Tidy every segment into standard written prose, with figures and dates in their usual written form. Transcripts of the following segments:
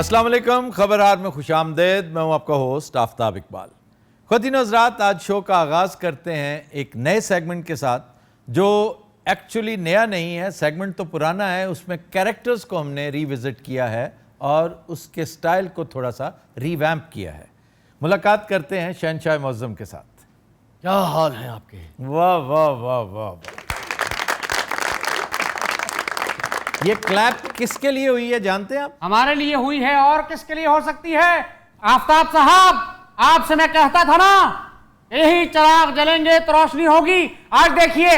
अस्सलाम वालेकुम, खबरहार में खुशामदेद। मैं हूं आपका होस्ट आफ्ताब इकबाल। ख़वातीन और हज़रात, आज शो का आगाज़ करते हैं एक नए सेगमेंट के साथ जो एक्चुअली नया नहीं है, सेगमेंट तो पुराना है। उसमें कैरेक्टर्स को हमने रिविज़िट किया है और उसके स्टाइल को थोड़ा सा रिवैम्प किया है। मुलाकात करते हैं शहनशाह मुअज़्ज़म के साथ। क्या हाल है आपके? वाह वाह वाह वाह। ये क्लैप किसके लिए हुई है जानते हैं आप? हमारे लिए हुई है, और किसके लिए हो सकती है? आफ्ताब साहब, आपसे मैं कहता था ना, यही चिराग जलेंगे तो रोशनी होगी। आज देखिए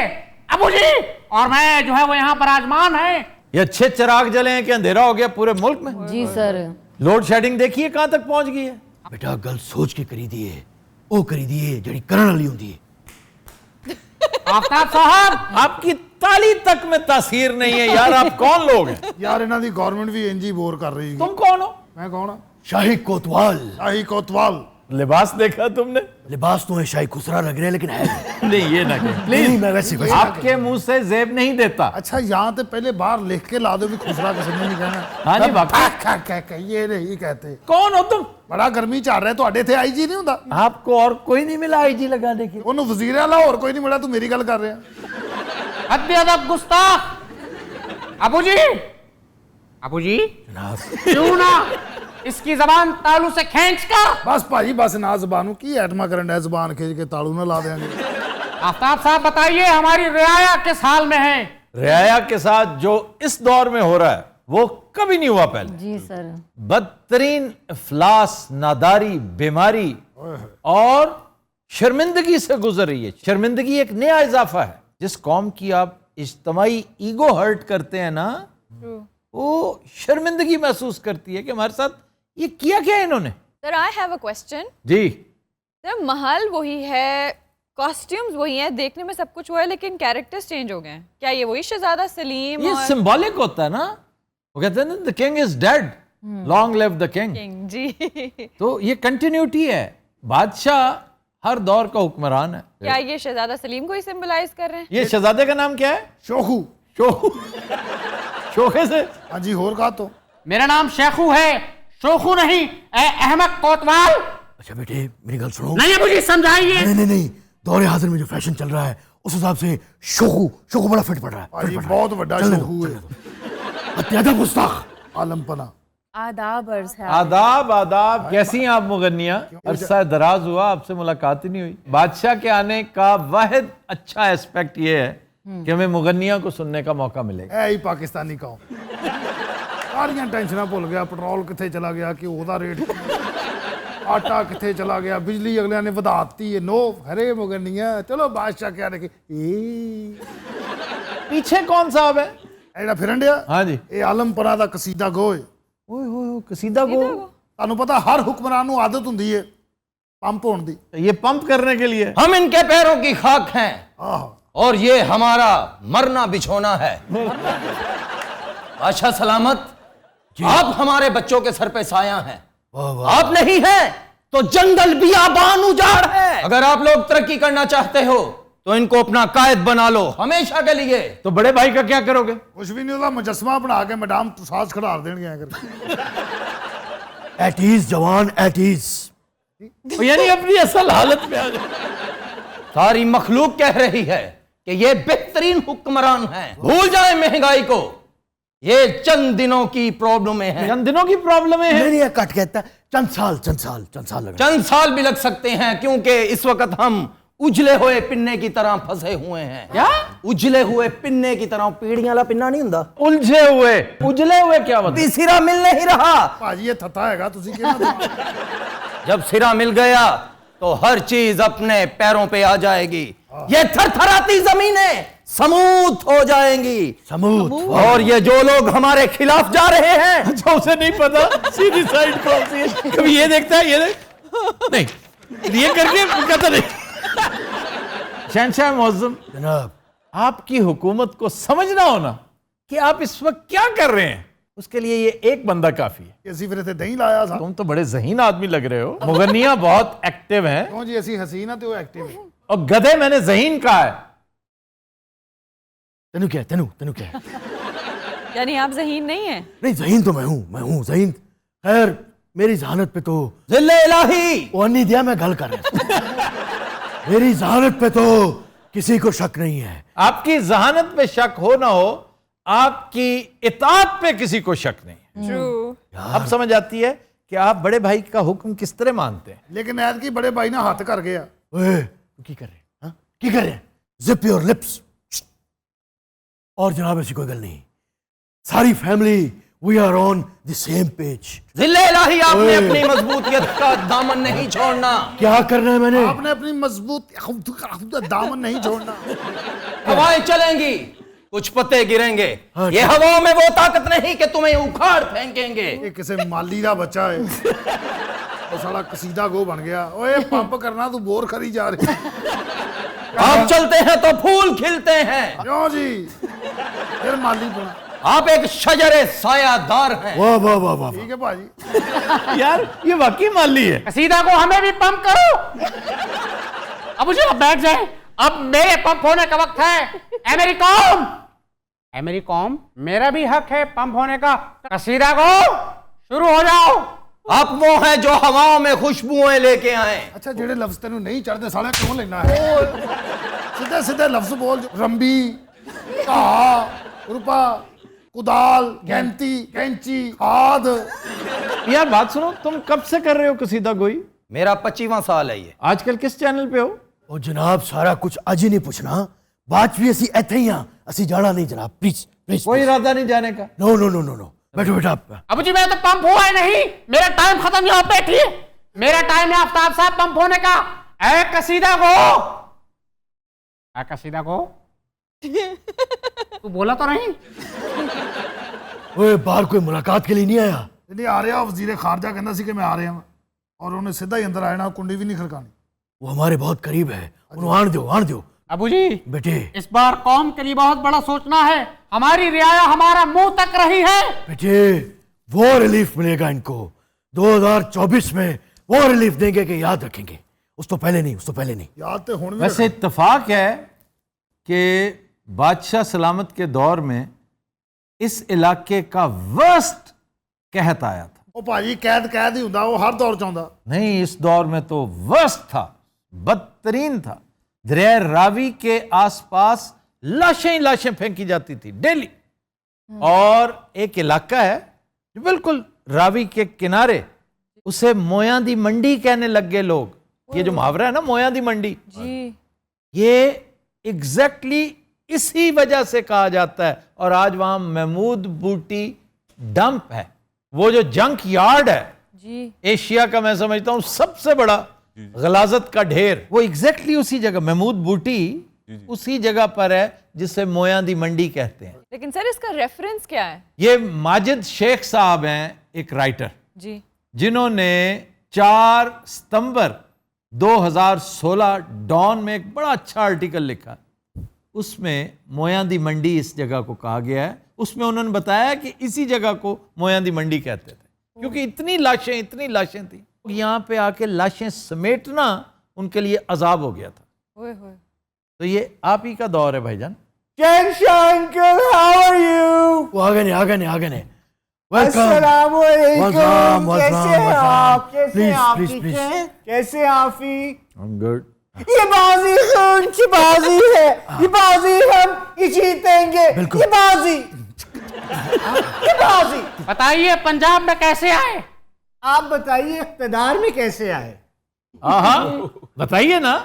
अबू जी और मैं जो है वो यहाँ पर आजमान है। ये अच्छे चिराग जले हैं कि अंधेरा हो गया पूरे मुल्क में? जी सर। लोड शेडिंग देखिए कहां तक पहुंच गई है। बेटा गल सोच के करी दी है, वो करी दी है जड़ी करण वाली होंदी है। आफ्ताब साहब, आपकी ताली तक में तासीर नहीं है यार। आप कौन लोग हैं? यार इन्हों की गवर्नमेंट भी इंजी बोर कर रही है। तुम कौन हो? मैं कौन हाँ? शाही कोतवाल। शाही कोतवाल। लिबास देखा तुमने? लिबास तो है शाही खुसरा लग रहा है, लेकिन है नहीं, ये ना कहें नहीं, प्लीज। मैं वैसे आपके मुंह से जेब नहीं देता। अच्छा यहाँ तो पहले बाहर लिख के ला दो भी खुसरा किसी ने नहीं कहना। हाँ जी, ये नहीं कहते। कौन हो तुम? बड़ा गर्मी चल रहा है, तो थे आईजी नहीं होता? आपको और कोई नहीं मिला आईजी लगाने के? ਉਹਨੂੰ ਵਜ਼ੀਰ ਆਲਾ और कोई नहीं मिला, तू मेरी गल कर रहा है। अदब गुस्ताख। अबू जी, अबू जी, क्यों ना इसकी जबान तालू से खींच कर। बस भाई बस ना जबानों की एटमा करन है, जबान खींच के तालू ना ला देंगे। आफ्ताब साहब बताइए, हमारी रियाया किस हाल में है? रियाया के साथ जो इस दौर में हो रहा है वो कभी नहीं हुआ पहले। जी सर। बदतरीन इफलास, नादारी, बीमारी और शर्मिंदगी से गुजर रही है। शर्मिंदगी एक नया इजाफा है। जिस कौम की आप इज्तमाई ईगो हर्ट करते हैं ना, वो शर्मिंदगी महसूस करती है कि हमारे साथ ये किया क्या इन्होंने। Sir I have a question. जी सर महल वही है, कॉस्ट्यूम्स वही हैं, देखने में सब कुछ वो है, लेकिन कैरेक्टर्स चेंज हो गए हैं। क्या ये वही शहजादा सलीम? ये और सिंबॉलिक होता है ना, वो कहते हैं ना the king is dead, long live the king. King ji. तो ये कंटिन्यूटी है। बादशाह हर दौर का हुक्मरान है। क्या ये शहजादा सलीम को ही सिंबलाइज कर रहे हैं? ये शहजादे का नाम क्या है? शोखू। शोखू। शोखे से? हाँ जी, होर कहा तो मेरा नाम शेखू है, शोखू नहीं। ए अहमद कोतवाल। अच्छा बेटे मेरी गल सुनो। नहीं अबू जी, समझाइए। नहीं, दौरे हाजिर में जो फैशन चल रहा है उस हिसाब से शोखू बड़ा फिट पड़ रहा है। भाई बहुत बड़ा शोखू है। अत्यादब गुस्ताख। आलमपना। आदाब अर्ज है। आदाब आदाब। कैसी हैं आप मुगन्निया? अरसा दराज हुआ आपसे मुलाकात ही नहीं हुई। बादशाह के आने का वाहिद अच्छा एस्पेक्ट ये है कि हमें मुगन्निया को सुनने का मौका मिलेगा। है ही पाकिस्तानी कौम। सारियां टेंशनां भुल गया। पेट्रोल कितने चला गया, घ्यो का रेट, आटा कितने चला गया, बिजली अगलिया ने वधाती है। नो हरे मुगन्निया, चलो बादशाह क्या रखे। पीछे कौन साहब है? एड़ा फिरन दिया। हाँ जी। ये आलमपरा का कसीदा गो है। ओए होए, कसीदा गो। ਤੁਹਾਨੂੰ पता हर हुक्मरान ਨੂੰ आदत होंदी है पंप होने दी। ये पंप करने के लिए हम इनके पैरों की खाक हैं आह, और ये हमारा मरना बिछोना है। बादशाह सलामत, आप हमारे बच्चों के सर पे साया हैं। आप नहीं हैं तो जंगल बियाबान उजाड़ है। अगर आप लोग तरक्की करना चाहते हो तो इनको अपना कायद बना लो हमेशा के लिए। तो बड़े भाई का क्या करोगे? कुछ भी नहीं होता, मुजस्मा बना के मैडम साज खड़ा देंगे। एट ईज जवान, एट ईज। यानी अपनी असल हालत में आ जाए। सारी मखलूक कह रही है कि ये बेहतरीन हुक्मरान हैं। भूल जाए महंगाई को, ये चंद दिनों की प्रॉब्लमें हैं। चंद दिनों की प्रॉब्लम है। नहीं कट कहता है चंद साल लग रहा है। चंद साल भी लग सकते हैं, क्योंकि इस वक्त हम उजले हुए पिन्ने की तरह फंसे हुए हैं। क्या? उजले हुए पिन्ने की तरह। पीढ़ियां वाला पिन्ना नहीं हुंदा? उलझे हुए, उजले हुए क्या मतलब? सिरा मिल नहीं रहा। भाजी ये थता हैगा, तुसी कहना। जब सिरा मिल गया तो हर चीज अपने पैरों पे आ जाएगी। ये थरथराती जमीनें समूथ हो जाएंगी। समूथ। और ये जो लोग हमारे खिलाफ जा रहे हैं, जो उसे नहीं पता सीधी साइड कौन सी है। कभी ये देखता है, ये नहीं, ये करके कहता नहीं। शहनशाह मुअज़्ज़म जनाब, आपकी हुकूमत को समझना होना कि आप इस वक्त क्या कर रहे हैं, उसके लिए ये एक बंदा काफी है। ऐसी फिर थे दही लाया था। तुम तो बड़े ज़हीन आदमी लग रहे हो। मुगन्निया बहुत एक्टिव हैं क्यों जी, ऐसी हसीना तो एक्टिव है। और गधे मैंने ज़हीन कहा है। तेनू क्या है? यानी आप ज़हीन नहीं है? नहीं, ज़हीन तो मैं हूँ ज़हीन। खैर मेरी जहानत पे तो जिल्ले इलाही, वो नहीं दिया, मैं गल कर रहा था। मेरी जहानत पे तो किसी को शक नहीं है। आपकी जहानत पे शक हो ना हो, आपकी इताअत पे किसी को शक नहीं है। ट्रू। अब समझ आती है कि आप बड़े भाई का हुक्म किस तरह मानते हैं। लेकिन ऐद की बड़े भाई ना हथ कर गया। ओए तू की कर रहे हैं? हाँ? की कर रहे हैं? Zip your lips. और जनाब ऐसी कोई गल नहीं, सारी family we are on the same page. जिल्ले इलाही, आपने ओए। अपनी मजबूतियत का दामन नहीं छोड़ना। क्या करना है मैंने? आपने अपनी मजबूत दामन नहीं छोड़ना। हवाएं चलेंगी, कुछ पत्ते गिरेंगे। हाँ, ये हवाओं में वो ताकत नहीं कि तुम्हें उखाड़ फेंकेंगे। ये किसी माली का बच्चा है, वो साला कसीदा गो बन गया। ओए पंप करना, तू बोर खरी जा रही। आप चलते हैं तो फूल खिलते हैं। क्यों जी? फिर माली बना। आप एक शजरे सायादार हैं। वाह वाह वाह वाह। ठीक है भाजी। यार ये वाकई माली है। कसीदा को हमें भी पंप करो। अब मुझे अब बैठ जाए, अब मेरे पंप होने का वक्त है। ए मेरी कौम, ए मेरी कौम, मेरा भी हक है पंप होने का। कसीदा को शुरू हो जाओ। आप वो हैं जो हवाओं में खुशबुएं लेके आए। अच्छा जेड़े लफ्ज तेन नहीं चढ़ते साले क्यों लेना है? सीधे सीधे लफ्ज बोल। रंबी, घा, रुपा, कुदाल, गैंती, कैंची, खाद। यार बात सुनो, तुम कब से कर रहे हो कसीदा गोई? मेरा 25वां साल है ये। आजकल किस चैनल पे हो? ओ जनाब सारा कुछ अज ही नहीं पूछना, बात भी ऐसी ऐथे ही हाँ, असी जाना नहीं जनाब, प्लीज प्लीज। कोई इरादा नहीं जाने का? No no no no no, बैठो बेटा आप। अब जी मैं तो पंप हुआ है नहीं, मेरा टाइम खत्म। यहाँ बैठिए, मेरा टाइम है आफ्ताब साहब पंप होने का। ए कसीदा को, ए कसीदा को, तू बोला तो नहीं? ओए बाहर कोई मुलाकात के लिए नहीं आया? नहीं आ रहा, वजीर खारजा कहना सी कि मैं आ रहा हूँ, और उन्हें सीधा ही अंदर आना, कुंडी भी नहीं खड़कानी। वो हमारे बहुत करीब है, उन्हें आन दो आन दो। अबू जी बेटे इस बार कौम के लिए बहुत बड़ा सोचना है। हमारी रियाया हमारा मुंह तक रही है। बेटे वो रिलीफ मिलेगा इनको 2024 में, वो रिलीफ देंगे कि याद रखेंगे। उस तो पहले नहीं, उस तो पहले नहीं। याद तो हुण भी वैसे इत्तेफाक है कि बादशाह सलामत के दौर में इस इलाके का वर्स्ट कहत आया था। ओ भाजी कैद ही हुंदा, वो हर दौर च आउंदा। नहीं, इस दौर में तो वर्स्ट था, बदतरीन था। दरिया रावी के आसपास लाशें ही लाशें फेंकी जाती थी डेली। और एक इलाका है जो बिल्कुल रावी के किनारे, उसे मोया दी मंडी कहने लग गए लोग। ये जो मुहावरा है ना, मोया दी मंडी, जी। ये एग्जैक्टली इसी वजह से कहा जाता है। और आज वहां महमूद बूटी डंप है, वो जो जंक यार्ड है जी। एशिया का, मैं समझता हूं सबसे बड़ा गलाजत का ढेर, वो एग्जैक्टली उसी जगह, महमूद बूटी उसी जगह पर है जिसे मोया दी मंडी कहते हैं। लेकिन सर इसका रेफरेंस क्या है? ये माजिद शेख साहब हैं, एक राइटर, जी। जिन्होंने 4 सितंबर 2016 डॉन में एक बड़ा अच्छा आर्टिकल लिखा। उसमें मोया दी मंडी इस जगह को कहा गया है। उसमें उन्होंने बताया कि इसी जगह को मोया दी मंडी कहते थे, क्योंकि इतनी लाशें थी। यहाँ पे आके लाशें समेटना उनके लिए अजाब हो गया था। ओए होए। तो ये आप ही का दौर है भाईजान। Uncle how are you? वो आगे नहीं, आगे नहीं, आगे नहीं। अस्सलाम वालेकुम। वेलकम, कैसे हैं आप? कैसे प्लीज हैं आप? प्लीज ठीक प्लीज। हैं? कैसे हैं आफी? गुड। ये बाजी खून की बाजी है, ये बाजी हम ही जीतेंगे। बिल्कुल। ये बाजी, ये बाजी। बताइए पंजाब में कैसे आए? आप बताइए इख्तिदार में कैसे आए? हाँ बताइए ना।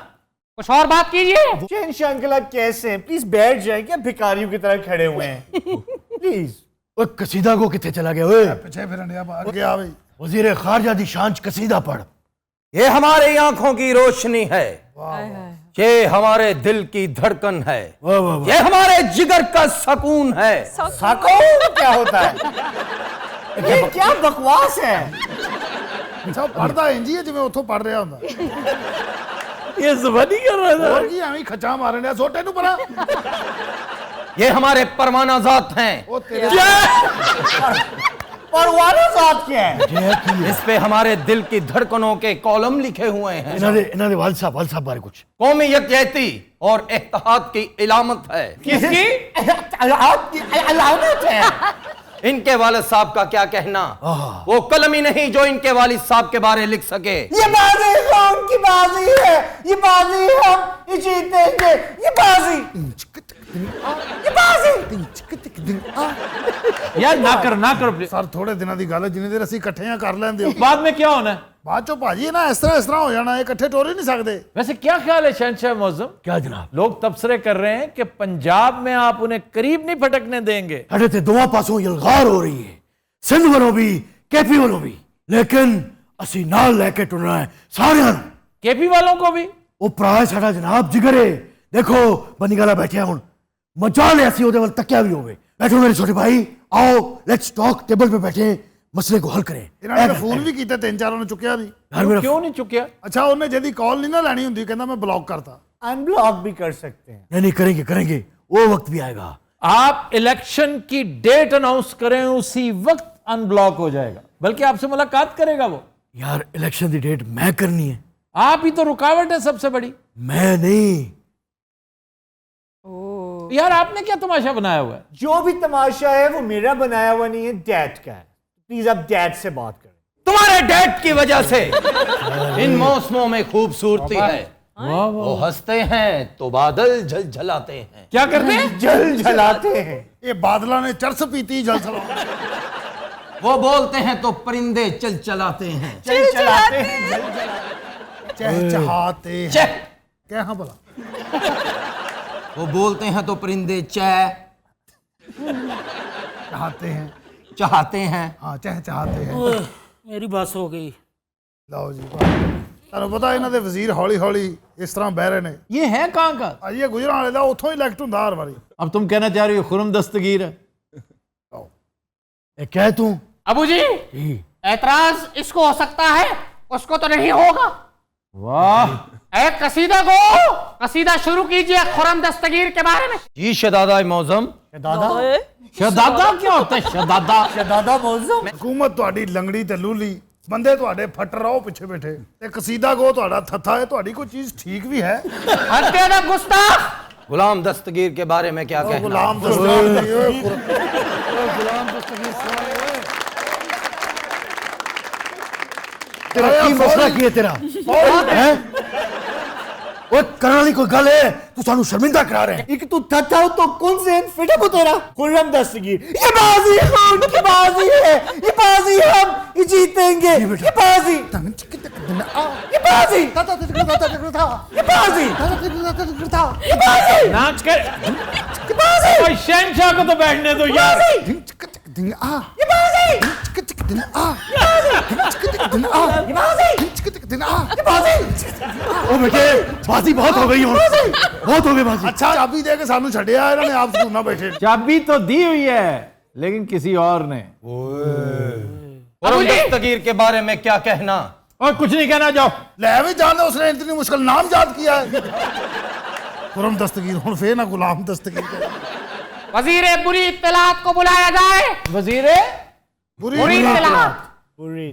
कुछ और बात कीजिए। चेंश अंकल आप कैसे हैं? प्लीज बैठ जाएं, क्या भिखारियों की तरह खड़े हुए हैं? प्लीज। ओए कसीदा को कितने चला गया? ओए पीछे फिरन दिया, आगे आ भाई। वजीर खारजा दी शांच कसीदा पढ़। ये हमारी आंखों की रोशनी है, ये हमारे दिल की धड़कन है, वाह वाह वाह। ये हमारे जिगर का सकून है। सकून क्या होता है? ये क्या बकवास है? अच्छा पढ़दा इंजी है जिवें उथों पढ़ रहा हुंदा। ये जुबानी कर रहा था। और की एवें खचा मारन दिया, सोटे नु परा। ये हमारे परवाना जात हैं, ओ तेरे परवाना जात क्या है? इस पे हमारे दिल की धड़कनों के कॉलम लिखे हुए हैं। इन्होंने वाल साहब बारे कुछ। कौमी यकजहती और इत्तेहाद की इलामत है। किसकी? अलामत है। इनके वालिद साहब का क्या कहना, वो कलम ही नहीं जो इनके वालिद साहब के बारे लिख सके। ये बाजी कौन की बाजी है? ये बाजी हम ये जीतेंगे। ये बाजी, ये बाजी। यार ना करो प्लीज। ਸਰ ਥੋੜੇ ਦਿਨਾਂ ਦੀ ਗੱਲ ਹੈ, ਜਿੰਨੀ ਦੇਰ ਅਸੀਂ ਇਕੱਠੇ ਕਰ ਲੈਂਦੇ ਹੋ बाद में क्या होना है? ਬਾਅਦ ਚੋਂ ਭਾਜੀ ਨਾ ਇਸ ਤਰ੍ਹਾਂ ਹੋ ਜਾਣਾ, ਇਹ ਇਕੱਠੇ ਟੋਰ ਹੀ ਨਹੀਂ ਸਕਦੇ। वैसे क्या ख्याल है शहंशाह मौज़म? क्या जनाब? लोग तबसरे कर रहे हैं कि पंजाब में आप उन्हें करीब नहीं फटकने देंगे। ਸਾਡੇ ਤੇ ਦੋਵਾਂ ਪਾਸੋਂ ਯਲਗਾਰ ਹੋ ਰਹੀ ਹੈ, ਸਿੰਧ ਵੱਲੋਂ ਵੀ ਕੇਪੀ ਵੱਲੋਂ ਵੀ, ਲੇਕਿਨ ਅਸੀਂ ਨਾਲ ਲੈ ਕੇ ਟੁਰਨਾ ਹੈ ਸਾਰਿਆਂ ਨੂੰ। केपी वालों को भी? ਉਹ ਭਰਾ ਹੈ ਸਾਡਾ ਜਨਾਬ, ਜਿਗਰ ਹੈ। ਦੇਖੋ ਬੰਨੀ ਗਾਲਾ ਬੈਠਿਆ ਹੁਣ, ਮਜਾ ਲਿਆ ਸੀ ਉਹਦੇ ਵੱਲ ਤੱਕਿਆ ਵੀ ਹੋਵੇ। बैठो मेरे छोटे भाई, आओ लेट्स टॉक, टेबल पे बैठे मसले को हल करें। ਇਹਨਾਂ ਨੇ ਫੋਨ ਵੀ ਕੀਤਾ, ਤਿੰਨ ਚਾਰਾਂ ਨੂੰ ਚੁੱਕਿਆ ਨਹੀਂ। यार मेरा क्यों नहीं चुकिया? ਅੱਛਾ, ਉਹਨੇ ਜਿਹਦੀ ਕਾਲ ਨਹੀਂ ਨਾ ਲੈਣੀ ਹੁੰਦੀ, ਕਹਿੰਦਾ ਮੈਂ ਬਲੌਕ ਕਰਤਾ। अनब्लॉक भी कर सकते हैं। नहीं करेंगे करेंगे, वो वक्त भी आएगा। आप इलेक्शन की डेट अनाउंस करें, उसी वक्त अनब्लॉक हो जाएगा, बल्कि आपसे मुलाकात करेगा वो। यार इलेक्शन की डेट मैं करनी है, आप ही तो रुकावट है सबसे बड़ी। मैं नहीं। यार आपने क्या तमाशा बनाया हुआ है? जो भी तमाशा है वो मेरा बनाया हुआ नहीं है, डैड का है। प्लीज आप डैड से बात करें। तुम्हारे डैड की वजह से इन मौसमों में खूबसूरती है। वो हंसते हैं तो बादल झलझलाते हैं। क्या करते हैं? जल जलाते हैं। ਇਹ ਬਾਦਲਾਂ ਨੇ ਚਰਸ ਪੀਤੀ ਜਲ ਚਲਾ। वो बोलते हैं तो परिंदे चल चलाते हैं। जल जलाते हैं, जल जलाते हैं। चहचहाते हैं। चह। क्या हाँ बोला? वो बोलते हैं तो परिंदे चाहते हैं। चाहते हैं। हाँ, चहचहाते हैं। मेरी बस हो गई। ਲਓ ਜੀ, ਤੁਹਾਨੂੰ ਪਤਾ ਇਹਨਾਂ ਦੇ ਵਜ਼ੀਰ ਹੌਲੀ ਹੌਲੀ ਇਸ ਤਰ੍ਹਾਂ ਬਹਿ ਰਹੇ ਨੇ। ये है कहाँ का? ਅਜੇ ਗੁਜਰਾਂਵਾਲੇ ਦਾ ਉੱਥੋਂ ਹੀ ਇਲੈਕਟ ਹੁੰਦਾ ਹਰ ਵਾਰੀ। अब तुम कहना चाह रही हो खुरम दस्तगीर है? ए, क्या है तू? अबू जी, ऐतराज इसको हो सकता है, उसको तो नहीं होगा। वाह, एक कसीदा शुरू कीजिए खुरम दस्तगीर के बारे में। जी शहजादा मौजम। शहजादा क्या होता है? शहजादा? दादा मौजूद। ਹਕੂਮਤ ਤੁਹਾਡੀ ਲੰਗੜੀ ਤੇ ਲੂਲੀ, ਬੰਦੇ ਤੁਹਾਡੇ ਫੱਟਰ ਰਹੋ ਪਿੱਛੇ ਬੈਠੇ, ਤੇ ਕਸੀਦਾ ਗੋ ਤੁਹਾਡਾ ਥੱਥਾ ਹੈ। ਤੁਹਾਡੀ ਕੋਈ ਚੀਜ਼ ਠੀਕ ਵੀ ਹੈ? हत्या गुस्ताख। गुलाम दस्तगीर के बारे में क्या कहना? ਗੁਲਾਮ ਦस्तगीर ਦੀ, ਓਏ ਗੁਲਾਮ ਦस्तगीर तेरा की मसला की है तेरा? हैं? वो करने वाली कोई गल है, तू सानू शर्मिंदा करा रहे हैं। एक तू थथा हो तो कौन से फिटअप हो तेरा? खुर्रम दस्तगीर। ये बाजी कौन की बाजी है? ये बाजी हम ये जीतेंगे। ये बाजी, ये बाजी, ये बाजी, ये बाजी, नाच कर। ये बाजी, ओए, शहंशाह को तो बैठने दो यार। ये बाजी, ये बाजी। ओ बेटे, बाजी बहुत हो गई, बहुत हो गई बाजी। ਅੱਛਾ, ਚਾਬੀ ਦੇ ਕੇ ਸਾਨੂੰ ਛੱਡਿਆ ਇਹਨਾਂ ਨੇ, ਆਪ ਸਕੂਲ ਨਾਲ ਬੈਠੇ। चाबी तो दी हुई है, लेकिन किसी और ने। गुलाम दस्तगीर के बारे में क्या कहना? और कुछ नहीं कहना, जाओ। ਲੈ ਵੀ ਜਾਣਦੇ, ਉਸਨੇ इतनी मुश्किल नाम याद किया है। खुरम दस्तगीर, हुन फिर ना गुलाम दस्तगीर। वजीर बुरी इत्तलात को बुलाया जाए। वजीरे बुरी इत्तलात।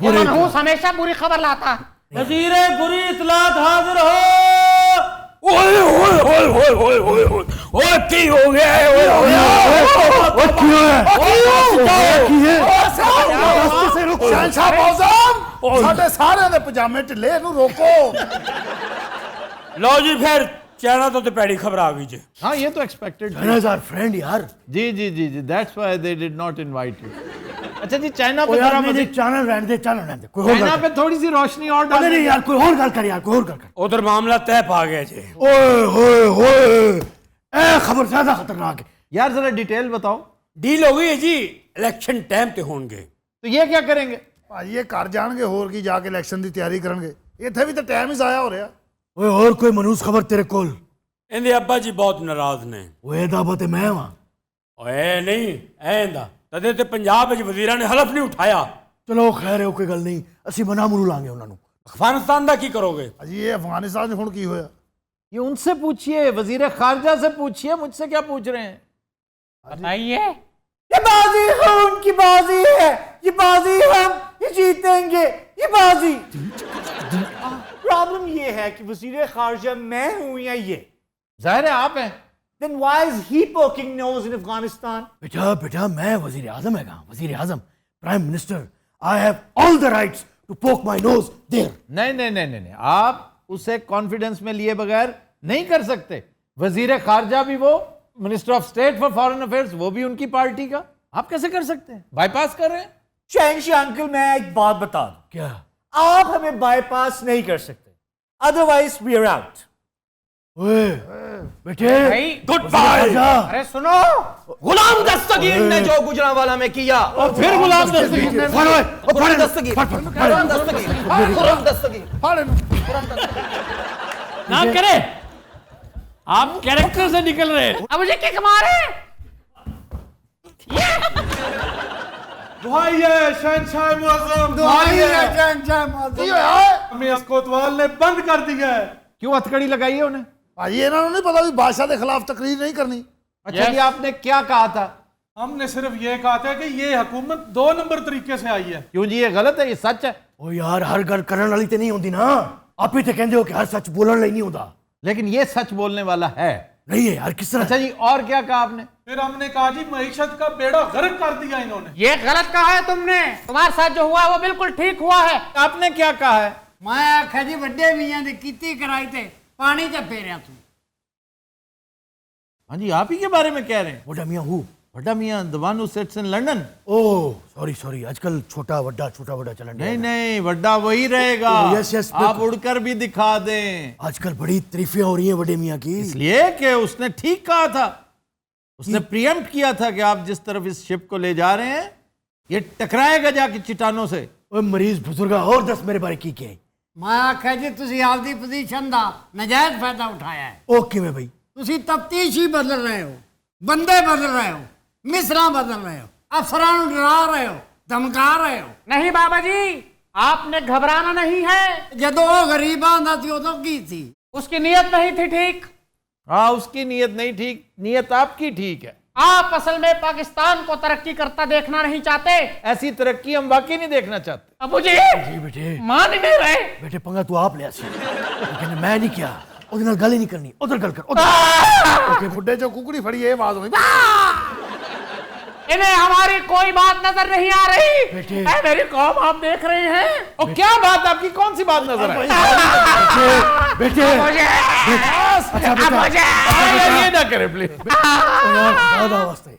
ये मनहूस हमेशा बुरी खबर लाता है। वजीरे बुरी इतलात हाजिर हो। ओए ओए ओए ओए ओए ओए ओए की हो गया है? ओए ओए की हो है? की है? शहंशाह मौजम, ਸਾਡੇ ਸਾਰਿਆਂ ਦੇ ਪਜਾਮੇ ਢਿੱਲੇ, ਇਹਨੂੰ ਰੋਕੋ। लो जी, फिर चाइना तो पैड़ी खबर आ गई जी। हाँ, ये तो expected. China is our friend यार। जी जी जी जी, that's why they did not invite you. अच्छा जी, चाइना पे यार जरा मेरे मजीद- चैनल रहने दे, चैनल रहने दे, कोई और चाइना गल पे थोड़ी सी रोशनी और कर। डाल। नहीं यार, कोई और गल कर यार, कोई और गल कर। उधर मामला तय पा गया जी। ओए ओए ओए, ए खबर ज्यादा खतरनाक है। यार जरा डिटेल बताओ। डील हो गई है जी, इलेक्शन टाइम ते होंगे। तो ये क्या करेंगे? ਭਾਜੀ, ਇਹ ਘਰ ਜਾਣਗੇ, ਹੋਰ ਕੀ ਜਾ ਕੇ ਇਲੈਕਸ਼ਨ ਦੀ ਤਿਆਰੀ ਕਰਨਗੇ। ਇੱਥੇ ਵੀ ਤਾਂ ਟਾਈਮ ਹੀ ਜ਼ਾਇਆ ਹੋ ਰਿਹਾ। ओए और कोई मनूस खबर तेरे कोल? इनके अब्बा जी बहुत नाराज ने। ओए दाबत मैं वहां। ओए नहीं ऐंदा तदे ते पंजाब विच वजीरां ने हलफ नहीं उठाया। चलो खैर है, कोई गल नहीं, ਅਸੀਂ ਮਨਾ ਮਨੂ ਲਾਂਗੇ ਉਹਨਾਂ ਨੂੰ। अफगानिस्तान दा की करोगे? ਭਾਜੀ, ਇਹ ਅਫਗਾਨਿਸਤਾਨ 'ਚ ਹੁਣ ਕੀ ਹੋਇਆ? ये उनसे पूछिए, वजीर खारजा से पूछिए, मुझसे क्या पूछ रहे हैं? बताइए। ये बाजी कौन की बाजी है? ये बाजी हम ये जीतेंगे। ये बाजी। प्रॉब्लम ये है कि वजीर खारजा मैं हूं या ये? जाहिर है आप हैं। Then why is he poking nose in Afghanistan? बेटा बेटा मैं वजीर आजम है कहाँ वजीर आजम prime minister I have all the rights to poke my knows their नहीं नहीं नहीं नहीं नहीं, आप उसे कॉन्फिडेंस में लिए बगैर नहीं कर सकते। वजीर खारजा भी वो, minister of state for foreign affairs वो भी उनकी पार्टी का, आप कैसे कर सकते हैं? बाईपास कर रहे हैं। शहनशाह अंकल, मैं एक बात बता दूं, क्या आप हमें बाईपास नहीं कर सकते, अदरवाइज वी आर आउट। ओए बेटे भाई गुड बाय अरे सुनो, गुलाम दस्तगीर ने जो गुजरांवाला में किया, और फिर गुलाम दस्तगीर ने गुलाम दस्तगीर, गुलाम दस्तगीर, गुलाम दस्तगीर। ना करे, आप कैरेक्टर से निकल रहे हैं। अब मुझे किक मारे। दुहाई है शहंशाह मुअज़्ज़म, दुहाई है शहंशाह मुअज़्ज़म। हमें इस कोतवाल ने बंद कर दिया है। क्यों हथकड़ी लगाई है उन्हें? भाई इन्होंने नहीं पता भी बादशाह के खिलाफ तकरीर नहीं करनी। अच्छा जी, आपने क्या कहा था? हमने सिर्फ ये कहा था कि ये हुकूमत 2 नंबर तरीके से आई है। क्यों जी, ये गलत है, ये सच है। ओ यार हर गल करने वाली तो नहीं होती ना, आप ही तो कहते हो कि हर सच बोलने वाली नहीं होता। लेकिन ये सच बोलने वाला है। नहीं है यार, किस तरह? अच्छा जी, और क्या कहा आपने? फिर हमने कहा जी मईशत का बेड़ा गर्क कर दिया इन्होंने। ये गलत कहा है तुमने, तुम्हारे साथ जो हुआ है वो बिल्कुल ठीक हुआ है। आपने क्या कहा है? मैं आख्या जी वड्डे मियां दी कीती कराई ते पानी च फेरिया तू। हाँ जी, आप ही के बारे में कह रहे हैं। वड्डा मियां हूँ? वड्डा मियां the one who sits in London. Oh sorry sorry, आजकल छोटा वड्डा चलन नहीं नहीं, वड्डा वही रहेगा। यस यस, आप उड़कर भी दिखा दें। आजकल बड़ी तारीफें हो रही हैं वड्डे मियां की। इसलिए कि उसने ठीक कहा था, उसने प्रियम्प्ट किया था कि आप जिस तरफ इस शिप को ले जा रहे हैं ये टकराएगा जाके चट्टानों से। ओए मरीज बुजुर्गा, और दस मेरे बारे की क्या है? मैं आख्या जी तुसी आपदी पोजीशन दा नजायज फायदा उठाया है। ओके मैं भाई, तुसी तफ्तीश ही बदल रहे हो, बंदे बदल रहे हो, मिसरा बदल रहे हो, अफसरान डरा रहे हो, धमका रहे हो। नहीं बाबा जी, आपने घबराना नहीं है। जदों वो गरीबां दा थी उदों की थी? उसकी नीयत नहीं थी ठीक। हाँ, उसकी नीयत नहीं ठीक, नीयत आपकी ठीक है। आप असल में पाकिस्तान को तरक्की करता देखना नहीं चाहते। ऐसी तरक्की हम वाकई नहीं देखना चाहते। अबू जी जी बेटे, मान ही नहीं रहे। बेटे पंगा तू आप ले आसी, लेकिन मैं नहीं किया। उधर नाल गल ही नहीं करनी, उधर गल कर उधर। ओके बुड्ढे जो कुकड़ी फड़ी है आवाज हुई। इन्हें हमारी कोई बात नजर नहीं आ रही। बेटे। ऐ मेरी कौम, आप देख रहे हैं। और क्या बात, आपकी कौन सी बात नजर आई? बेटे ये ना करे प्लीज। ज्यादा वास्ते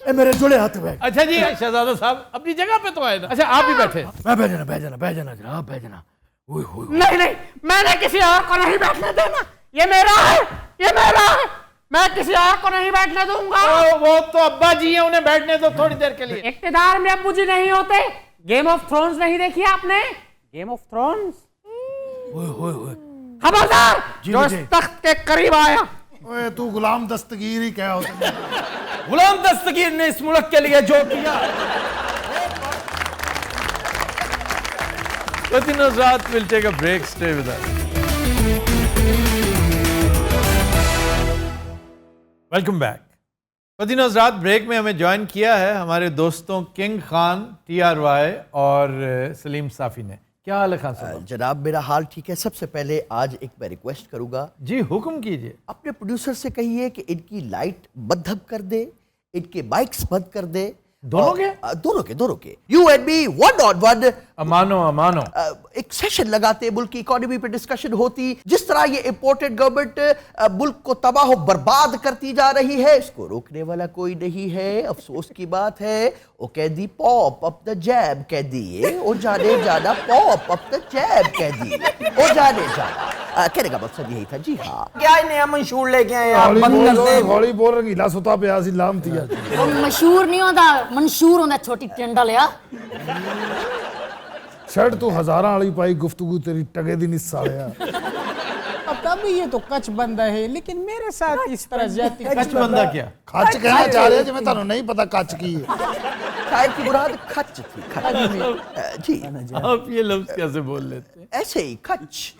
ए मेरे जुड़े हाथ में। अच्छा जी, शहजादा साहब अपनी जगह पे तो आए ना। अच्छा आप भी बैठे। मैं बह जाना जनाब, बह जाना। ओए होए नहीं नहीं, मैंने किसी और को नहीं बैठने देना। ये मेरा है, ये मेरा है। मैं किसी और को नहीं बैठने दूंगा। वो तो अब्बा जी हैं, उन्हें बैठने दो थोड़ी देर के लिए। इक्तिदार में अब्बू जी नहीं होते। गेम ऑफ थ्रोन्स नहीं देखी आपने? Game of thrones. ओए खबरदार जो इस बेटे। तख्त के करीब आया। ओए तू गुलाम दस्तगीर ही क्या होता गुलाम दस्तगीर ने इस मुल्क के लिए जो किया। Within a minute, we'll take a break. Stay with us. Welcome back. वतीन हज़रात, ब्रेक में हमें ज्वाइन किया है हमारे दोस्तों किंग खान, TRY और सलीम साफ़ी ने। क्या हाल है खान साहब? जनाब मेरा हाल ठीक है। सबसे पहले आज एक मैं रिक्वेस्ट करूंगा, जी हुक्म कीजिए। अपने प्रोड्यूसर से कहिए कि इनकी लाइट बंद कर दे, इनके माइक्स बंद कर दे। दोनों के? दोनों के you and me one on one. अमानो एक सेशन लगाते, मुल्क की इकोनॉमी पे डिस्कशन होती। जिस तरह ये इंपोर्टेड गवर्नमेंट मुल्क को तबाह बर्बाद करती जा रही है, इसको रोकने वाला कोई नहीं है। अफसोस की बात है, वो कह दी पॉप अप द जैब कह दिए, वो जाने जाना पॉप अप द जैब कह दिए, वो जाने जाना। कहने का मकसद यही था। जी हाँ, क्या नया मंशूर लेके आए आप? बंद कर दे। हौली बोल रंगीला सुता पिया सी लामती है। वो मशहूर नहीं होता, मंशूर होता। छोटी टेंडल या शर्ट तू हजारां वाली पाई, गुफ्तगू तेरी टगे दी नहीं सालिया। कभी ये तो कच बंदा है, लेकिन मेरे साथ इस तरह ज्यादती। कच बंदा क्या? खच कहना चाह रहे जिवें थानू नहीं पता कच की है। शायद की मुराद खच थी। खच जी, आप ये लफ्ज कैसे बोल लेते हैं? ऐसे ही खच।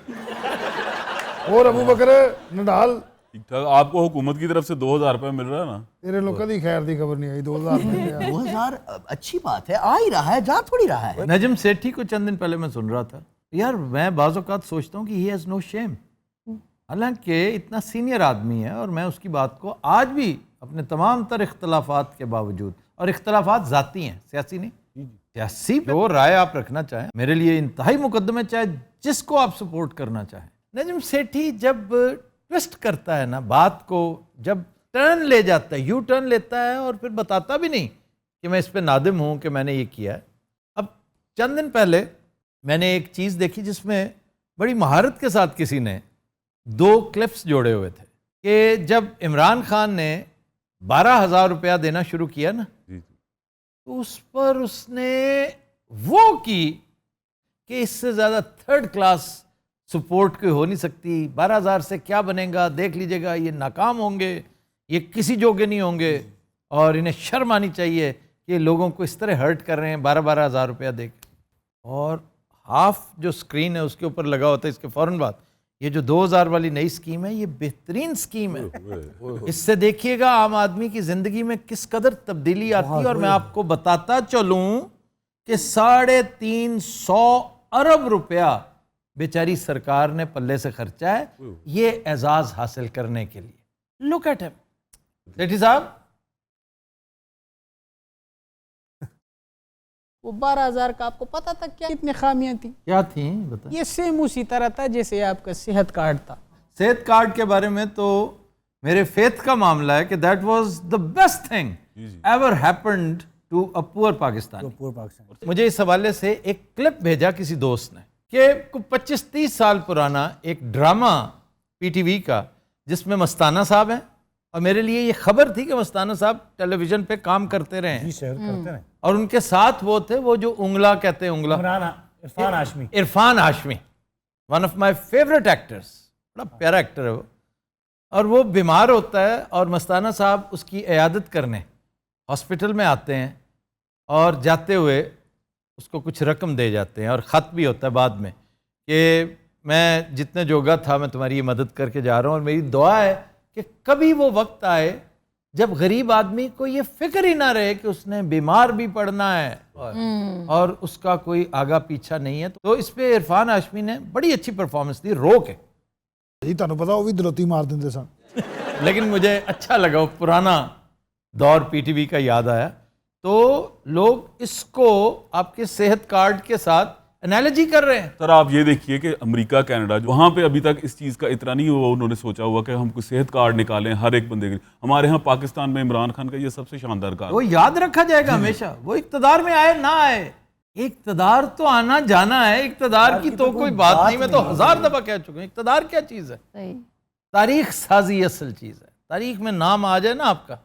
और अबू बकर नडाल ठीक ठाक। आपको हुकूमत की तरफ से 2000 रुपये मिल रहा है ना? तेरे लोग कभी खैर दी खबर नहीं आई। 2000 में 2000 अच्छी बात है, आ ही रहा है, जा थोड़ी रहा है। नजम सेठी को चंद दिन पहले मैं सुन रहा था। यार मैं बाज़ औक़ात सोचता हूँ कि ही हैज़ नो शेम। हालांकि इतना सीनियर आदमी है और मैं उसकी बात को आज भी अपने तमाम तर इख्तलाफात के बावजूद, और इख्तलाफात ज़ाती हैं, सियासी नहीं, सियासी पे वो राय आप रखना चाहें, मेरे लिए इंतहाई मुकद्दम है, चाहे जिसको आप सपोर्ट करना चाहें। नजम सेठी जब ट्विस्ट करता है ना बात को, जब टर्न ले जाता है, यू टर्न लेता है और फिर बताता भी नहीं कि मैं इस पे नादिम हूँ कि मैंने ये किया है। अब चंद दिन पहले मैंने एक चीज़ देखी जिसमें बड़ी महारत के साथ किसी ने 2 क्लिप्स जोड़े हुए थे कि जब इमरान खान ने 12,000 रुपया देना शुरू किया ना, तो उस पर उसने वो की कि इससे ज़्यादा थर्ड क्लास सपोर्ट कोई हो नहीं सकती, 12,000 से क्या बनेगा, देख लीजिएगा ये नाकाम होंगे, ये किसी जोगे नहीं होंगे और इन्हें शर्म आनी चाहिए कि लोगों को इस तरह हर्ट कर रहे हैं 12,000 रुपया दे के। और हाफ जो स्क्रीन है उसके ऊपर लगा होता है इसके फ़ौरन बाद, ये जो 2,000 वाली नई स्कीम है ये बेहतरीन स्कीम है, इससे देखिएगा आम आदमी की ज़िंदगी में किस कदर तब्दीली आती है। और मैं आपको बताता चलूँ कि 350 अरब रुपया बेचारी सरकार ने पल्ले से खर्चा है ये एजाज़ हासिल करने के लिए। लुक एट हिम सेठी साहब। वो 12,000 का आपको पता था क्या कितनी खामियां थी? क्या थी बता। ये सेम उसी तरह था जैसे आपका सेहत कार्ड था। सेहत कार्ड के बारे में तो मेरे फेथ का मामला है कि that was the best thing ever happened to a poor Pakistan. मुझे इस हवाले से एक क्लिप भेजा किसी दोस्त ने कि 25-30 साल पुराना एक ड्रामा पीटीवी का जिसमें मस्ताना साहब हैं, और मेरे लिए ये खबर थी कि मस्ताना साहब टेलीविजन पे काम करते रहे हैं, और उनके साथ वो थे वो जो उंगला कहते हैं, उंगला Irfan Hashmi, one of my favourite actors, बड़ा प्यारा एक्टर है वो। और वो बीमार होता है और मस्ताना साहब उसकी इयादत करने हॉस्पिटल में आते हैं और जाते हुए उसको कुछ रकम दे जाते हैं और ख़त भी होता है बाद में कि मैं जितने जोगा था मैं तुम्हारी ये मदद करके जा रहा हूँ, और मेरी दुआ है कि कभी वो वक्त आए जब गरीब आदमी को ये फिक्र ही ना रहे कि उसने बीमार भी पड़ना है और उसका कोई आगा पीछा नहीं है। तो इस पे इरफान हाशमी ने बड़ी अच्छी परफॉर्मेंस दी, रो के जी ਤੁਹਾਨੂੰ पता वो भी दलोती मार देंगे सन। लेकिन मुझे अच्छा लगा, वो पुराना दौर पीटीवी का याद आया। तो लोग इसको आपके सेहत कार्ड के साथ एनालॉजी कर रहे हैं। सर आप ये देखिए कि अमेरिका, कनाडा, वहाँ पे अभी तक इस चीज़ का इतना नहीं हुआ, उन्होंने सोचा हुआ कि हम कोई सेहत कार्ड निकालें हर एक बंदे के लिए। हमारे यहाँ पाकिस्तान में इमरान खान का ये सबसे शानदार कार्ड, वो याद रखा जाएगा हमेशा, वो इक्तदार में आए ना आए, इक्तदार तो आना जाना है, इक्तदार की तो कोई बात नहीं। मैं तो 1000 दफा कह चुका हूँ, इक्तदार क्या चीज़ है, तारीख साजी असल चीज़ है। तारीख में नाम आ जाए ना आपका,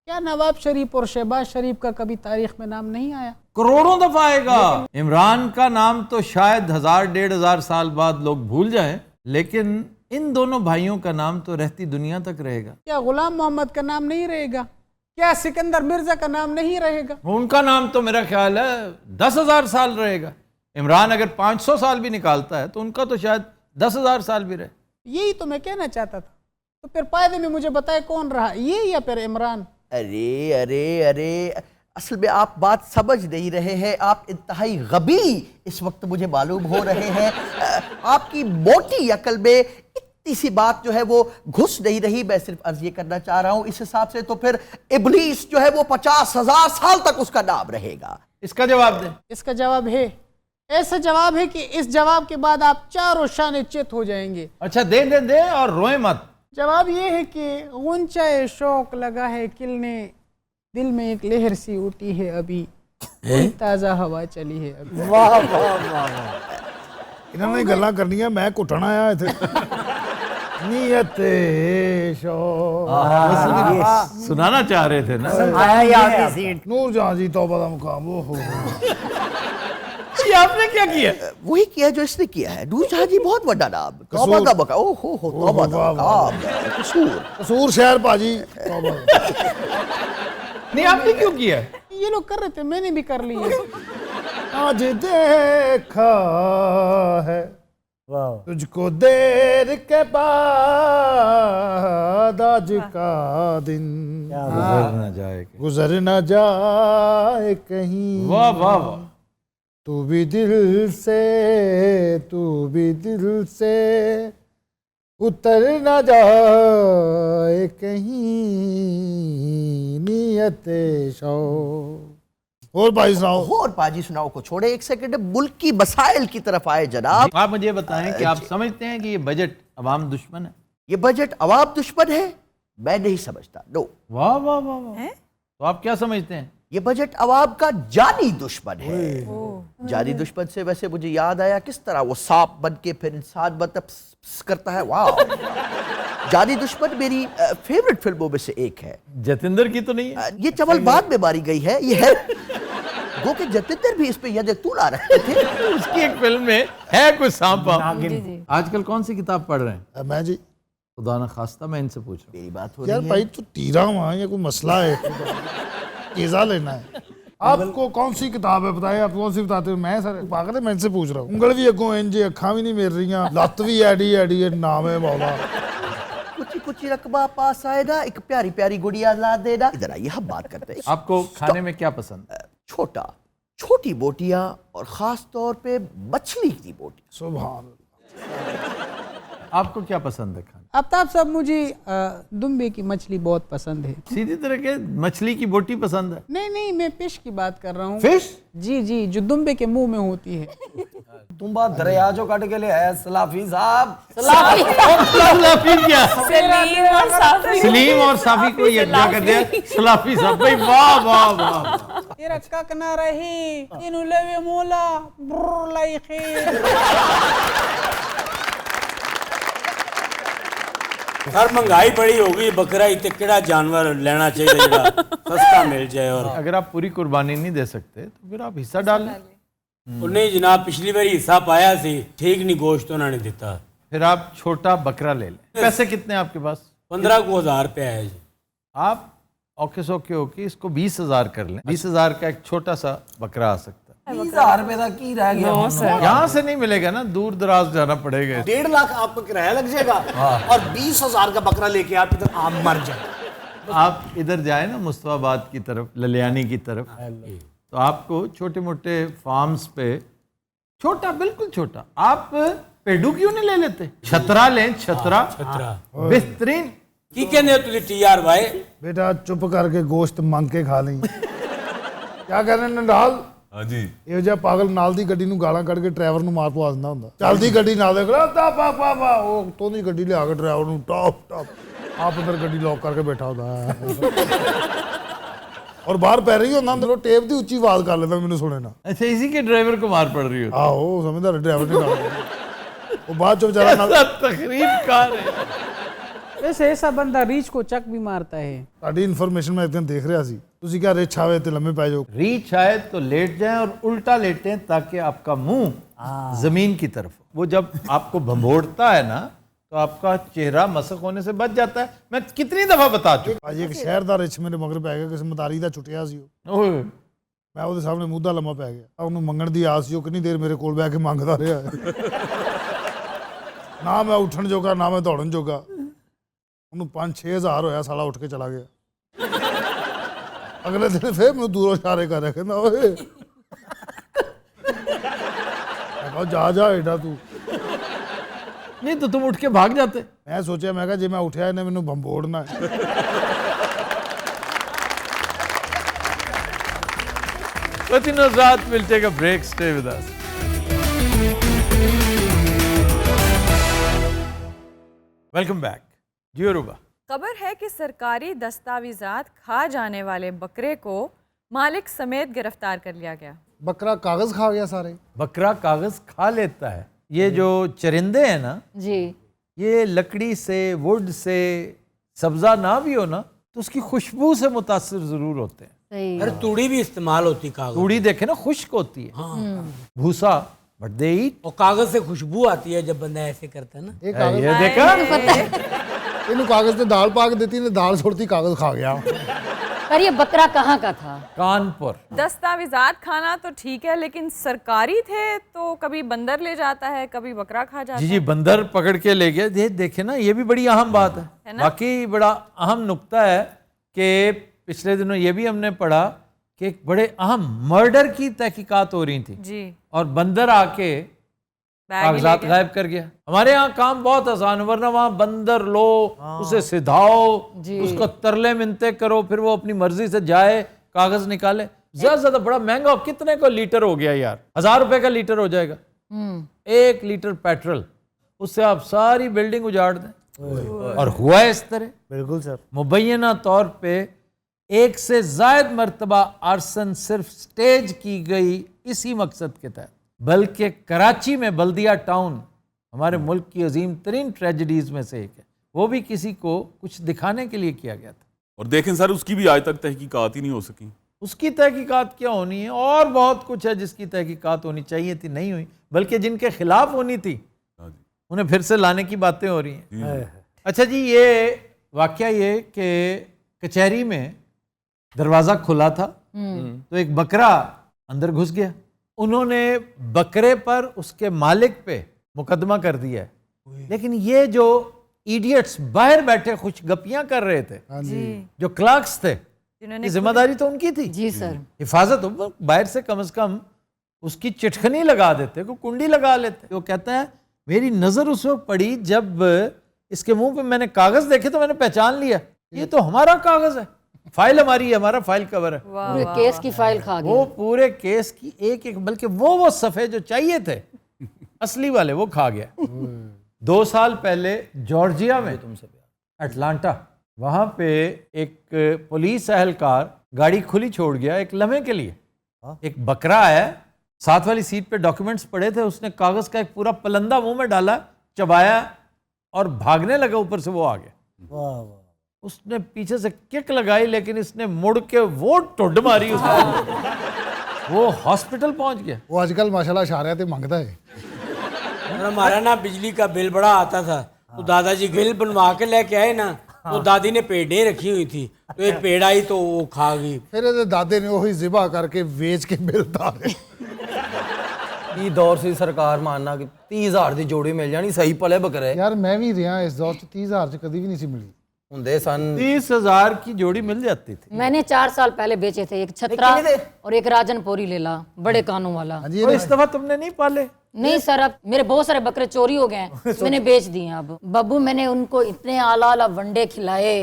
क्या नवाब शरीफ और शहबाज शरीफ का कभी तारीख में नाम नहीं आया? करोड़ों दफा आएगा। इमरान का नाम तो शायद 1000-1500 साल बाद लोग भूल जाएं, लेकिन इन दोनों भाइयों का नाम तो रहती दुनिया तक रहेगा। क्या गुलाम मोहम्मद का नाम नहीं रहेगा? क्या सिकंदर मिर्जा का नाम नहीं रहेगा? उनका नाम तो मेरा ख्याल है 10,000 साल रहेगा। इमरान अगर 500 साल भी निकालता है तो उनका तो शायद 10,000 साल भी रहे। यही तो मैं कहना चाहता था। तो फिर फायदे में मुझे बताए कौन रहा, ये या फिर इमरान? अरे अरे अरे, असल में आप बात समझ नहीं रहे हैं, आप इंतहाई गबी इस वक्त मुझे मालूम हो रहे हैं। आपकी मोटी अकल में इतनी सी बात जो है वो घुस नहीं रही। मैं सिर्फ अर्ज ये करना चाह रहा हूँ, इस हिसाब से तो फिर इब्लीस जो है वो 50,000 साल तक उसका नाम रहेगा। इसका जवाब दें। इसका जवाब है, ऐसा जवाब है कि इस जवाब के बाद आप चारों शान चित हो जाएंगे। अच्छा दे और रोए मत। जवाब ये है कि गुंचाए शौक लगा है खिलने, दिल में एक लहर सी उठी है अभी, ताज़ा हवा चली है अभी। वाह वाह वाह, इन्होंने गल्लां करनियां, मैं घुटन आया इत्थे। नियते शौक सुनाना चाह रहे थे ना, आया याद की सीट। नूर जहां जी तौबा दा मुकाम। ओहो आपने क्या किया? वही किया जो इसने किया है। नूर जहां जी बहुत बड़ा नाम, तौबा दा मुकाम। ओहो हो, तौबा दा मुकाम, कसूर शहर पाजी। नहीं आपने क्यों किया? ये लोग कर रहे थे, मैंने भी कर लिया। आज देखा है तुझको देर के बाद, आज का दिन गुजर न जाए कहीं। वाह वाह वाह, तू भी दिल से उतर ना जाए कहीं नियत शो। और भाई सुनाओ। और पाजी सुनाओ को छोड़े, एक सेकंड, मुल्क की मसाइल की तरफ आए जनाब। आप मुझे बताएं कि आप समझते हैं कि ये बजट अवाम दुश्मन है? ये बजट अवाम दुश्मन है? मैं नहीं समझता, नो। वाह वाह वाह वाह, तो आप क्या समझते हैं? ये बजट अवाम का जानी दुश्मन है। जानी दुश्मन से वैसे मुझे याद आया किस तरह वो सांप बन के फिर इंसान बनता करता है। वाह। जानी दुश्मन मेरी फेवरेट फिल्मों में से एक है। जतिंदर की तो नहीं है? ये चवल बाद में मारी गई है, ये है गो के जतिंदर भी इस पे यद तूल आ रहे थे। उसकी एक फिल्म में है कुछ सांप। आजकल कौन सी किताब पढ़ रहे हैं? मैं जी खुदा न खास्ता मैं इनसे पूछ रहा हूँ। मेरी बात हो यार रही भाई है। तू टीरा हुआ है या कोई मसला है? ईजा लेना है। आपको कौन सी किताब है बताइए, आप कौन सी बताते हो? मैं सर पागल है, मैं इनसे पूछ रहा हूँ। उंगल भी अगों इंज, अखा भी नहीं मिल रही, लत्त भी एडी एडी नाम है मौला। कुछ कुछ रकबा पास आए ना, एक प्यारी प्यारी गुड़िया ला देना। इधर आइए हम बात करते हैं। आपको खाने में क्या पसंद है? छोटा छोटी बोटियां और खास तौर पे मछली की बोटी। सुभान। आपको क्या पसंद है खाने? आफ्ताब साहब, मुझे दुम्बे की मछली बहुत पसंद है। सीधी तरह के मछली की बोटी पसंद है? नहीं नहीं, मैं फिश की बात कर रहा हूँ। फिश? जी जी, जो दुम्बे के मुंह में होती है। तुम बात दरिया जो काट के ले आया सलाफी साहब। सलाफी क्या? सलीम और साफी। सलीम और साफी को यज्ञा कर दिया सलाफी साहब। भाई वाह वाह वाह। तेरा कक ना रही इनु लेवे मोला ब्र लाई खैर। सर महंगाई बड़ी होगी, बकरा इतने केड़ा जानवर लेना चाहिए जेड़ा सस्ता मिल जाए। और अगर आप पूरी कुर्बानी नहीं दे सकते तो फिर आप हिस्सा डाल लें। नहीं जनाब, पिछली बार हिस्सा पाया सी, ठीक नहीं गोश्त उन्होंने दिता। फिर आप छोटा बकरा ले लें। पैसे कितने हैं आपके पास? 15,000 रुपया है जी। आप औखे सौखे होके इसको 20,000 कर लें। 20,000 का एक छोटा सा बकरा आ सकता है। 20,000 रुपए का की रह गया? यहाँ से नहीं मिलेगा ना, दूर दराज जाना पड़ेगा। 1.5 लाख आपको किराया लग जाएगा और 20,000 का बकरा लेके आप इधर आप मर जाए। आप इधर जाए ना मुस्तफाबाद की तरफ, ललियानी की तरफ, तो आपको छोटे मोटे फार्म्स पे छोटा, बिल्कुल छोटा, आप पेडू क्यों नहीं ले लेते? छतरा लें, छतरा बेहतरीन। की कहने हो तुझे टीआर भाई? बेटा चुप करके गोश्त मांग के खा लें। क्या कहने नंडाल? हाँ जी। ਇਹੋ ਜਿਹਾ ਪਾਗਲ ਨਾਲ ਦੀ ਗੱਡੀ ਨੂੰ ਗਾਲਾਂ ਕੱਢ ਕੇ ਡਰਾਈਵਰ ਨੂੰ ਮਾਰ ਪਵਾ ਦਿੰਦਾ ਹੁੰਦਾ। ਚੱਲਦੀ ਗੱਡੀ ਨਾਲ ਦੇ ਕੋਲ ਤਾ ਪਾ ਪਾ ਪਾ ਉਹ ਤੋਂ ਦੀ ਗੱਡੀ ਲਿਆ ਕੇ ਡਰਾਈਵਰ ਨੂੰ ਟਾਪ ਟਾਪ ਆਪ ਅੰਦਰ ਗੱਡੀ ਲੌਕ ਕਰਕੇ ਬੈਠਾ ਹੁੰਦਾ। और बाहर पै रही ਹੁੰਦਾ ਅੰਦਰੋਂ ਟੇਪ ਦੀ ਉੱਚੀ ਆਵਾਜ਼ ਕਰ ਲੈਂਦਾ ਮੈਨੂੰ ਸੁਣੇ ਨਾ। अच्छा, इसी के ड्राइवर को मार पड़ रही हो? ਆਹੋ ਸਮਝਦਾਰ ਡਰਾਈਵਰ ਨੇ ਗਾਲਾਂ ਉਹ ਬਾਅਦ ਚ ਵਿਚਾਰਾ ਨਾਲ तकरीब कार है। वैसे ऐसा बंदा रीछ को चक भी मारता है। ਤੁਹਾਡੀ ਇਨਫੋਰਮੇਸ਼ਨ ਮੈਂ ਇੱਕ ਦਿਨ ਦੇਖ ਰਿਹਾ ਸੀ, ਤੁਸੀਂ ਕਿਹਾ ਰਿਛ ਆਵੇ ਤੇ ਲੰਮੇ ਪੈ ਜਾਓ। रीछ आए तो लेट जाएं और उल्टा लेटें ताकि आपका मुंह जमीन की तरफ। वो जब आपको भंबोड़ता है ना तो आपका चेहरा मसक होने से बच जाता है। मैं कितनी दफा बता चुका। ਅੱਜ ਇੱਕ ਸ਼ਹਿਰ ਦਾ ਰਿਛ ਮੇਰੇ ਮਗਰ ਪੈ ਗਿਆ, ਕਿਸੇ ਮਤਾਰੀ ਦਾ ਛੁੱਟਿਆ ਸੀ ਉਹ। ओए, ਮੈਂ ਉਹਦੇ ਸਾਹਮਣੇ ਮੂਧਾ ਲੰਮਾ ਪੈ ਗਿਆ। ਉਹਨੂੰ ਮੰਗਣ ਦੀ ਆਸ ਸੀ, ਉਹ ਕਿੰਨੀ ਦੇਰ ਮੇਰੇ ਕੋਲ ਬਹਿ ਕੇ ਮੰਗਦਾ ਰਿਹਾ। ਨਾ ਮੈਂ ਉੱਠਣ ਜੋਗਾ ਨਾ ਮੈਂ ਦੌੜਨ ਜੋਗਾ। ਉਹਨੂੰ 5-6 ਹਜ਼ਾਰ ਹੋਇਆ, ਸਾਲਾ ਉੱਠ ਕੇ ਚਲਾ ਗਿਆ। ਅਗਲੇ ਦਿਨ ਫੇਰ ਮੈਨੂੰ ਦੂਰੋਂ ਇਸ਼ਾਰੇ ਕਰ ਰਿਹਾ, ਕਹਿੰਦਾ ਓਏ ਮੈਂ ਕਿਹਾ ਜਾ ਜਾ ਏਡਾ ਤੂੰ। नहीं तो तुम उठ के भाग जाते। ਮੈਂ ਸੋਚਿਆ, ਮੈਂ ਕਿਹਾ ਜੇ ਮੈਂ ਉੱਠਿਆ ਇਹਨੇ ਮੈਨੂੰ ਬੰਬੋੜਨਾ ਹੈ। Within Nusrat, we'll take a break. Stay with us. Welcome back. Yoruba. खबर है कि सरकारी दस्तावेजात खा जाने वाले बकरे को मालिक समेत गिरफ्तार कर लिया गया। बकरा कागज खा गया सारे। बकरा कागज खा लेता है। ये जो चरिंदे हैं ना जी, ये लकड़ी से, वुड से, सब्जा ना भी हो ना तो उसकी खुशबू से मुतासिर जरूर होते हैं। सही। अरे तूड़ी भी इस्तेमाल होती कागज। तूड़ी देखे ना, खुश्क होती है। भूसा, बट दे ईट। और कागज से खुशबू आती है जब बंदा ऐसे करता है ना। ये देखा? ਇਹਨੂੰ ਕਾਗਜ਼ ਤੇ ਦਾਲ ਪਾ ਕੇ ਦਿੱਤੀ, ਨੇ ਦਾਲ ਛੋੜਤੀ, ਕਾਗਜ਼ ਖਾ ਗਿਆ। पर ये बकरा कहाँ का था? कानपुर। दस्तावेजात खाना तो ठीक है, लेकिन सरकारी थे तो कभी बंदर ले जाता है, कभी बकरा खा जाता जी जी, बंदर पकड़ के ले गया। देखे ना, ये भी बड़ी अहम बात है ना? वाकई बड़ा अहम नुक्ता है कि पिछले दिनों ये भी हमने पढ़ा कि एक बड़े अहम मर्डर की तहकीकात हो रही थी जी। और बंदर आके कागजात गायब कर गया। हमारे यहाँ काम बहुत आसान है, वरना वहां बंदर लो, उसे सिधाओ, उसको तरले मिनते करो, फिर वो अपनी मर्जी से जाए कागज निकाले। ज्यादा से ज्यादा बड़ा महंगा, कितने को लीटर हो गया यार, 1000 रुपए का लीटर हो जाएगा 1 लीटर पेट्रोल, उससे आप सारी बिल्डिंग उजाड़ दें। और हुआ है इस तरह। बिल्कुल सर। मुबैना तौर पे 1 से ज़ायद मरतबा आर्सन सिर्फ स्टेज की गई इसी मकसद के तहत, बल्कि कराची में बल्दिया टाउन हमारे मुल्क की अजीम तरीन ट्रेजेडीज में से एक है, वो भी किसी को कुछ दिखाने के लिए किया गया था। और देखें सर, उसकी भी आज तक तहकीकात ही नहीं हो सकी। उसकी तहकीकात क्या होनी है, और बहुत कुछ है जिसकी तहकीकात होनी चाहिए थी, नहीं हुई, बल्कि जिनके खिलाफ होनी थी उन्हें फिर से लाने की बातें हो रही हैं। अच्छा जी, ये वाकया ये कि कचहरी में दरवाज़ा खुला था तो एक बकरा अंदर घुस गया, उन्होंने बकरे पर उसके मालिक पे मुकदमा कर दिया है, लेकिन ये जो इडियट्स बाहर बैठे खुश गपियां कर रहे थे, जो क्लर्क्स थे, ये जिम्मेदारी तो उनकी थी जी सर, हिफाजत हो, बाहर से कम उसकी चिटखनी लगा देते, को कुंडी लगा लेते। वो कहता है मेरी नजर उस वक्त पड़ी जब इसके मुंह पे मैंने कागज देखे तो मैंने पहचान लिया ये तो हमारा कागज है, फाइल हमारी है, हमारा फाइल कवर है। पूरे केस की फाइल खा गया। वो पूरे केस की एक एक, बल्कि वो सफ़े जो चाहिए थे असली वाले वो खा गया। 2 साल पहले जॉर्जिया में अटलांटा, वहां पे एक पुलिस एहलकार गाड़ी खुली छोड़ गया एक लम्हे के लिए, एक बकरा है, साथ वाली सीट पे डॉक्यूमेंट्स पड़े थे, उसने कागज का एक पूरा पलंदा मुंह में डाला, चबाया और भागने लगा, ऊपर से वो आ गया। उसने पीछे से किक लगाई, लेकिन इसने मुड़ के वो टुड मारी उसको, वो हॉस्पिटल पहुंच गया। वो आजकल माशाल्लाह इशारे ते मांगता है। हमारा ना बिजली का बिल बड़ा आता था, तो दादाजी बिल बनवा के लेके आए ना, तो दादी ने पेड़े रखी हुई थी, तो एक पेड़ आई तो वो खा गई, फिर दादे ने वही जिबा करके बेच के बिल तारे। की दौर से सरकार मानना कि 30,000 ਦੀ ਜੋੜੀ ਮਿਲ ਜਾਣੀ ਸਹੀ ਭਲੇ ਬੱਕਰੇ। यार मैं भी रहा इस दौर से 30,000 से कभी भी नहीं सी मिली। ਹੁੰਦੇ ਸਨ 30,000 की जोड़ी मिल जाती थी। मैंने 4 साल पहले बेचे थे, एक छतरा और एक राजनपुरी लेला, बड़े कानों वाला। तो इस दफा तुमने नहीं पाले? नहीं सर, अब मेरे बहुत सारे बकरे चोरी हो गए हैं, मैंने बेच दिए। अब बब्बू मैंने उनको इतने आला आला वंडे खिलाए,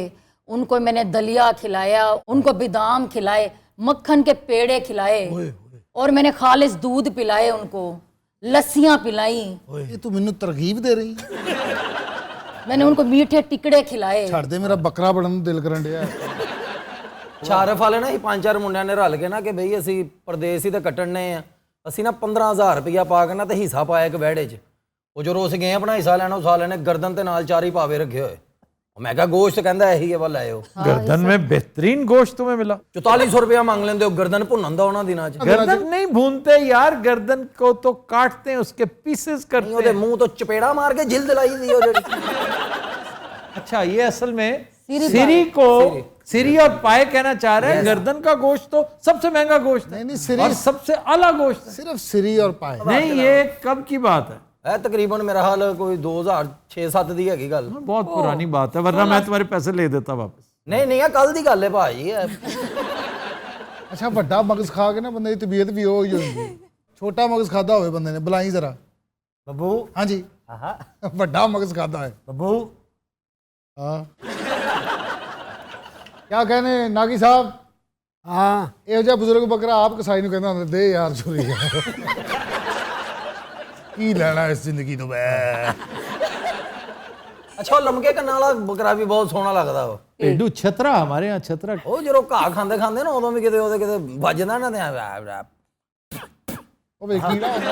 उनको मैंने दलिया खिलाया, उनको बादाम खिलाए, मक्खन के पेड़े खिलाए, और मैंने खालिस दूध पिलाए, उनको लस्सियां पिलाई। ये तू मैनू तरगीब दे रही? मैंने उनको मीठे टिकड़े खिलाए। छड़ दे, मेरा बकरा बनने ਨੂੰ ਦਿਲ ਕਰਨ ਡਿਆ। ਸ਼ਾਰਫ ਵਾਲੇ ਨਾ, 5-4 ਮੁੰਡਿਆਂ ਨੇ ਰਲ ਕੇ ਨਾ ਕਿ ਬਈ ਅਸੀਂ ਪਰਦੇਸ ਹੀ ਤੇ ਕੱਟਣੇ ਆ, ਅਸੀਂ ਨਾ 15,000 ਰੁਪਇਆ ਪਾ ਕੇ ਨਾ ਤੇ ਹਿੱਸਾ ਪਾਇਆ ਇੱਕ ਵਿਹੜੇ 'ਚ। ਉਹ ਜੋ ਰੋਸ ਗਏ ਆਪਣਾ ਹਿੱਸਾ ਲੈਣਾ, ਉਸਾ ਲੈਣੇ, ਗਰਦਨ ਤੇ ਨਾਲ 4 ਹੀ ਪਾਵੇ ਰੱਖੇ ਹੋਏ। मैं कहा गोश्त कहता है ही वाला है। गर्दन में बेहतरीन गोश्त तुम्हें मिला। 4400 रुपया मांग लेंदे हो गर्दन भुनन दा उन्हां दिनां च। गर्दन नहीं भूनते यार, गर्दन को तो काटते हैं, उसके पीसेस करते हैं। ओदे मुंह तो चपेड़ा मार के जिल्द लाई दी हो जेडी। अच्छा, ये असल में सिरी को सिरी और पाए कहना चाह रहे हैं। गर्दन का गोश्त तो सबसे महंगा गोश्त है, और सबसे आला गोश्त है। सिर्फ सिरी और पाए नहीं, ये कब की बात है? तकरीबन मेरा हाल कोई 2006-7 दी हैगी गल। बहुत पुरानी बात है, वरना मैं तुम्हारे पैसे ले देता वापस। नहीं नहीं, कल दी गल है भाई। अच्छा, बड़ा मगज खा के ना बंदे की तबीयत भी हो ही होगी। छोटा मगज खादा होवे बंदे ने, बुलाई जरा बब्बू। हाँ जी, बड़ा मगज खादा है बब्बू। हाँ क्या कहने नागी साहब? हाँ, ਇਹੋ ਜਿਹਾ ਬਜ਼ੁਰਗ ਬੱਕਰਾ ਆਪ ਕਸਾਈ ਨੂੰ ਕਹਿੰਦਾ ਹੁੰਦਾ ਦੇ ਯਾਰ ਚੋਰੀ ਕੀ ਲੈਣਾ ਇਸ ਜ਼ਿੰਦਗੀ ਤੋਂ ਬੈ। अच्छा, लमके कन्ना वाला बकरा भी बहुत सोहना लगदा वो। पेडू छतरा, हमारे यहाँ छतरा। ओ जरो घाह खांदे खांदे ना उदों भी किते ओदे किते ਵੱਜਦਾ ना ते ਉਹ ਵੇ ਕੀੜਾ ਹੁੰਦਾ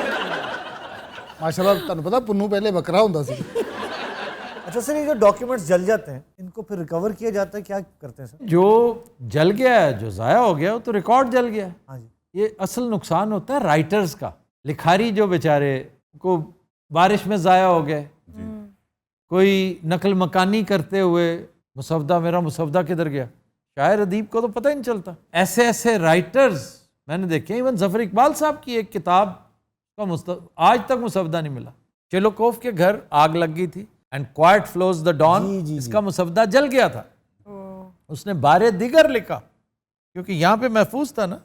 माशाल्लाह। ਤੁਹਾਨੂੰ ਪਤਾ ਪੁੰਨੂ ਪਹਿਲੇ ਬੱਕਰਾ ਹੁੰਦਾ ਸੀ। अच्छा सर, ये जो डॉक्यूमेंट्स जल जाते हैं, इनको फिर रिकवर किया जाता है, क्या करते हैं सर? जो जल गया है, जो ज़ाया हो गया, वो तो रिकॉर्ड जल गया है। हाँ जी। ये असल नुकसान होता है राइटर्स का। लिखारी जो बेचारे को बारिश में ज़ाया हो गए, कोई नकल मकानी करते हुए मुसवदा, मेरा मुसवदा किधर गया, शायर अदीब को तो पता ही नहीं चलता। ऐसे ऐसे राइटर्स मैंने देखे। इवन ज़फ़र इकबाल साहब की एक किताब का आज तक मुसवदा नहीं मिला। चेलोकोव के घर आग लग गई थी, and quiet flows the Don, इसका मुसवदा जल गया था। उसने बारे दिगर लिखा, क्योंकि यहाँ पे महफूज था ना,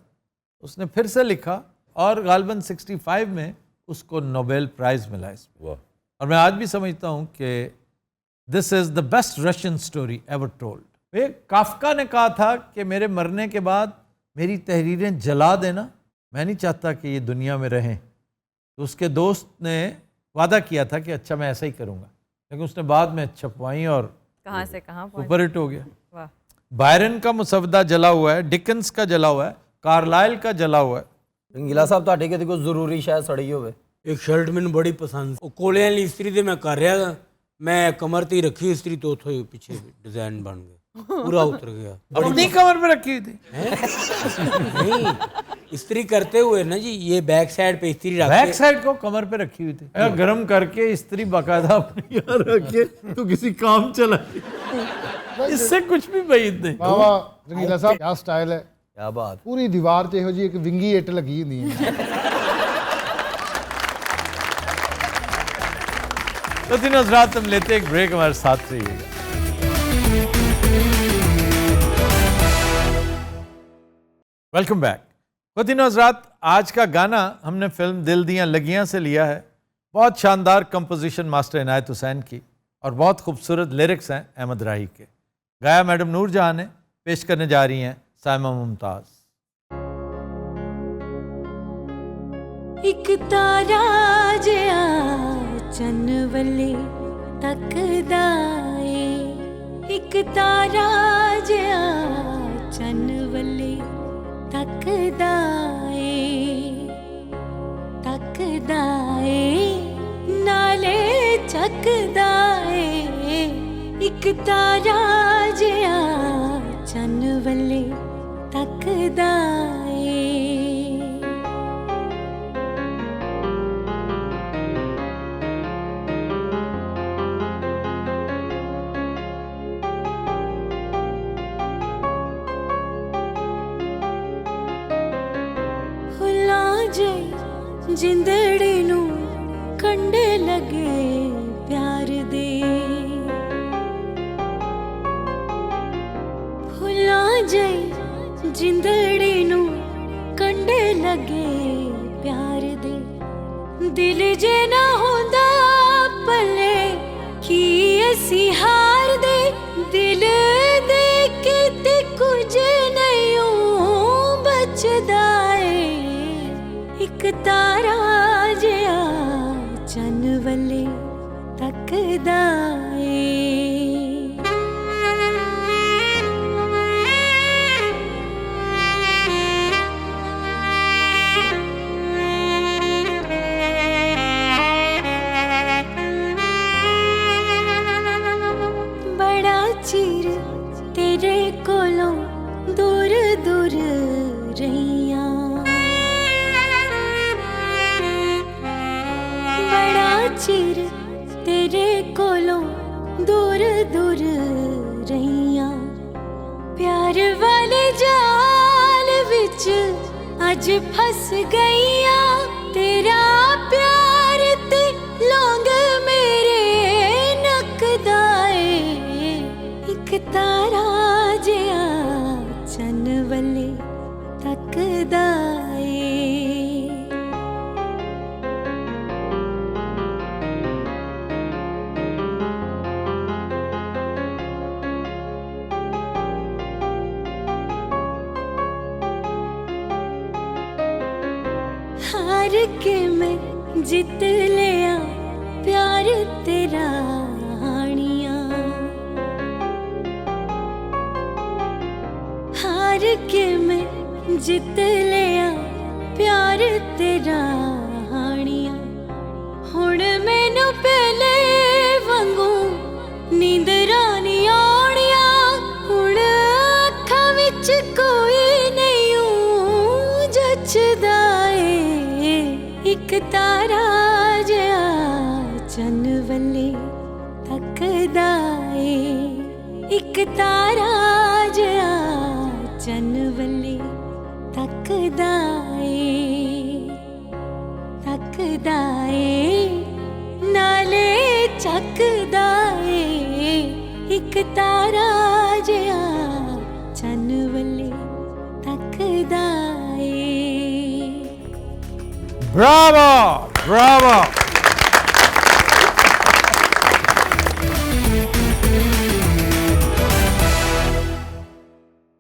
उसने फिर से लिखा, और गालबन 65 में उसको नोबेल प्राइज़ मिला इसमें। और मैं आज भी समझता हूँ कि this is the best Russian story ever told. Kafka ने कहा था कि मेरे मरने के बाद मेरी तहरीरें जला देना, मैं नहीं चाहता कि ये दुनिया में रहें। तो उसके दोस्त ने वादा किया था कि अच्छा मैं ऐसा ही करूँगा, लेकिन उसने बाद में छपवाई और कहाँ से कहाँ सुपर हिट हो गया। वाह। बायरन का मुसवदा जला हुआ है, डिकन्स का जला हुआ है, कार्लाइल का जला हुआ है। रंगीला साहब ਤੁਹਾਡੇ ਕਿਤੇ ਕੋਈ ਜ਼ਰੂਰੀ ਸ਼ਾਇਦ ਸੜੀ ਹੋਵੇ। एक शर्ट मैंने बड़ी पसंद, वो कोले वाली इस्त्री ते मैं कर रहा था, मैं कमर ते ही रखी इस्त्री तो उतो ही पीछे डिजाइन बन गया, पूरा उतर गया। अपनी कमर पे रखी हुई थी? नहीं, इस्त्री करते हुए ना जी, ये बैक साइड पे इस्त्री रख बैक साइड को कमर पे रखी हुई थी, गर्म करके इस्त्री बाकायदा अपनी यहाँ रखे तो किसी काम चला। इससे कुछ भी बैद नहीं। वाह वाह रंगीला साहब, क्या स्टाइल है, क्या बात। पूरी दीवार ते हो जी एक विंगी इट लगी हुंदी है। तो तीनों हज़रात हम लेते एक ब्रेक, हमारे साथ रहिएगा। Welcome back. तो तीनों हज़रात, आज का गाना हमने फिल्म दिल दियां लगियां से लिया है। बहुत शानदार कंपोजिशन मास्टर इनायत हुसैन की और बहुत खूबसूरत लिरिक्स हैं अहमद राही के। गाया मैडम नूरजहां ने, पेश करने जा रही हैं साइमा मुमताज़। एक तारा जिया चन वले तकदा ए, एक तारा जिया चन वले तकदा ए, तकदा ए नाले चकदा ए, एक तारा जिया चन वले तकदा ए। जिंदड़ी नू कंडे लगे प्यार दे, भुला जाई जिंदड़ी नू कंडे लगे प्यार दे, दिल जे ना होंदा पले की असी हार दे, दिल दे के ते कुछ नहीं बचदा ए, एक तारा जिया चन वले तकदा ए। बड़ा चिर तेरे कोलों दूर दूर रहिया, चिर तेरे कोलों दूर दूर रहिया, प्यार वाले जाल विच अज फस गईया, तेरा प्यार ते लौंग मेरे नकदा ए, एक तारा जिया चन वले तकदा ए। हार के मैं जीत लिया प्यार तेरा हानिया, हार के मैं जीत लिया प्यार तेरा हानिया, हुण मैनू पहले वांगू नींद रानी आनिया, हुण अखां विच कोई नहीं जचदा ए, एक तारा जिया चन वले तकदा ए, एक तारा जिया चन वले तकदा ए, तकदा ए नाले चकदा ए, एक तारा जिया चन वले तकदा ए। ब्रावो। ब्रावो